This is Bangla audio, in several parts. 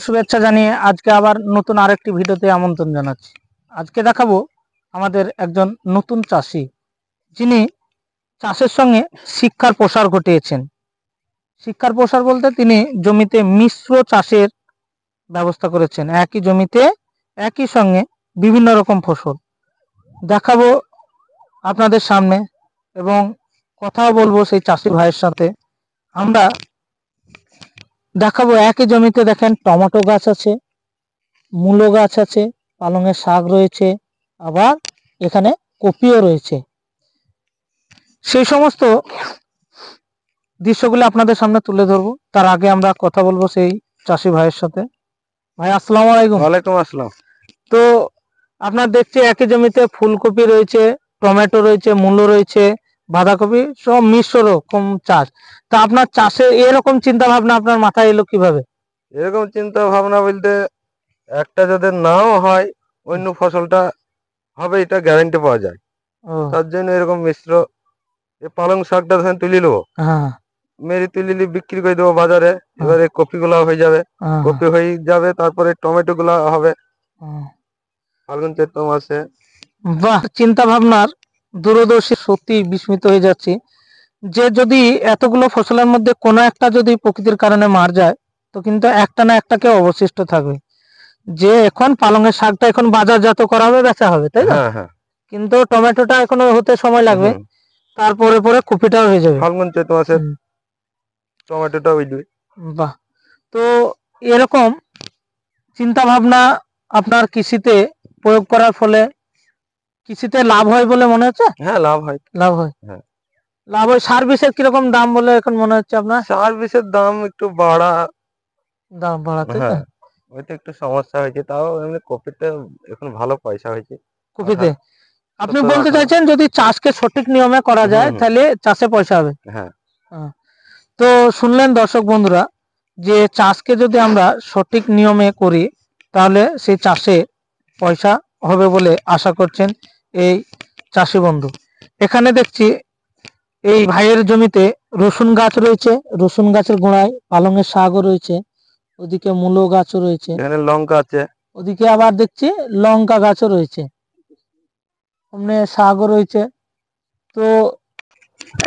শুভেচ্ছা জানিয়ে আজকে আবার নতুন আরেকটি ভিডিওতে আমন্ত্রণ জানাচ্ছি। আজকে দেখাবো আমাদের একজন নতুন চাষি, যিনি চাষের সঙ্গে শিক্ষার প্রসার ঘটিয়েছেন। শিক্ষার প্রসার বলতে তিনি জমিতে মিশ্র চাষের ব্যবস্থা করেছেন। একই জমিতে একই সঙ্গে বিভিন্ন রকম ফসল দেখাবো আপনাদের সামনে এবং কথাও বলবো সেই চাষি ভাইয়ের সাথে। আমরা দেখাবো একই জমিতে দেখেন টমেটো গাছ আছে, মূলো গাছ আছে, পালংয়ের শাক রয়েছে, আবার এখানে কপিও রয়েছে। সেই সমস্ত দৃশ্যগুলো আপনাদের সামনে তুলে ধরবো। তার আগে আমরা কথা বলবো সেই চাষি ভাইয়ের সাথে। ভাই আসসালামু আলাইকুম। ওয়ালাইকুম আসসালাম। তো আপনার দেখছি একই জমিতে ফুলকপি রয়েছে, টমেটো রয়েছে, মূলো রয়েছে, বাঁধাকপি, সব মিশ্র রকম চাষ। তা আপনার চাষে এরকম চিন্তা ভাবনা আপনার মাথায় এলো কিভাবে? এরকম চিন্তা ভাবনা বলতে একটা যদি নাও হয় অন্য ফসলটা হবে, এটা গ্যারান্টি পাওয়া যায়। তার জন্য এরকম মিশ্র পালং শাকটা ধরেন তুলি নেবো, মেরি তুলিলি বিক্রি করে দেবো বাজারে। এবারে কপি গুলা হয়ে যাবে, কপি হয়ে যাবে, তারপরে টমেটো গুলা হবে ফাল্গুন চৈত্র মাসে। বাহ, চিন্তা ভাবনার দূরদর্শী, সত্যি বিস্মিত হয়ে যাচ্ছি যে যদি এতগুলো ফসলের মধ্যে কোনো একটা যদি প্রকৃতির কারণে মার যায়, তো কিন্তু একটা না একটাকে অবশিষ্ট থাকবে। যে এখন পালংয়ের শাকটা এখন বাজারজাত করা হবে, বেচা হবে, তাই না? কিন্তু টমেটোটা এখনো হতে সময় লাগবে, তারপরে পরে কপিটাও হয়ে যাবে ফাল্গুন চৈত্র মাসে টমেটোটা উঠবে। বাহ, তো এরকম চিন্তা ভাবনা আপনার কৃষিতে প্রয়োগ করার ফলে কৃষিতে লাভ হয় বলে মনে হচ্ছে? হ্যাঁ, লাভ হয়। লাভ হয়, লাভ হয়। সার বিষের কিরকম দাম বলে এখন মনে হচ্ছে আপনার? সার বিষের দাম একটু দাম বাড়াতে ওইটা একটু সমস্যা হয়েছে, তাও এমনি কপিতে এখন ভালো পয়সা হয়েছে। কপিতে আপনি বলতে চাইছেন যদি চাষকে সঠিক নিয়মে করা যায় তাহলে চাষে পয়সা হবে। তো শুনলেন দর্শক বন্ধুরা, যে চাষকে যদি আমরা সঠিক নিয়মে করি তাহলে সেই চাষে পয়সা হবে বলে আশা করছেন এই চাষি বন্ধু। এখানে দেখছি এই ভাইয়ের জমিতে রসুন গাছ রয়েছে, রসুন গাছের গোড়ায় পালংয়ের শাকও রয়েছে, ওদিকে মূলো গাছও রয়েছে, এখানে লঙ্কা আছে, ওদিকে আবার দেখছি লঙ্কা গাছও রয়েছে, সামনে শাকও রয়েছে। তো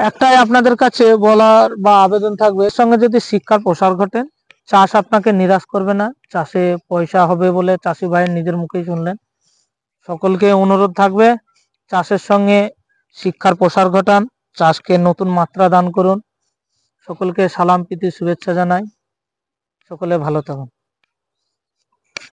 একটাই আপনাদের কাছে বলার বা আবেদন থাকবে, এর সঙ্গে যদি শিক্ষার প্রসার ঘটে, চাষ আপনাকে নিরাশ করবে না, চাষে পয়সা হবে বলে চাষি ভাইয়ের নিজের মুখেই শুনলেন। সকলকে অনুরোধ থাকবে চাষের সঙ্গে শিক্ষার প্রসার ঘটান, চাষকে নতুন মাত্রা দান করুন। সকলকে সালাম প্রীতি শুভেচ্ছা জানাই। সকলে ভালো থাকুন।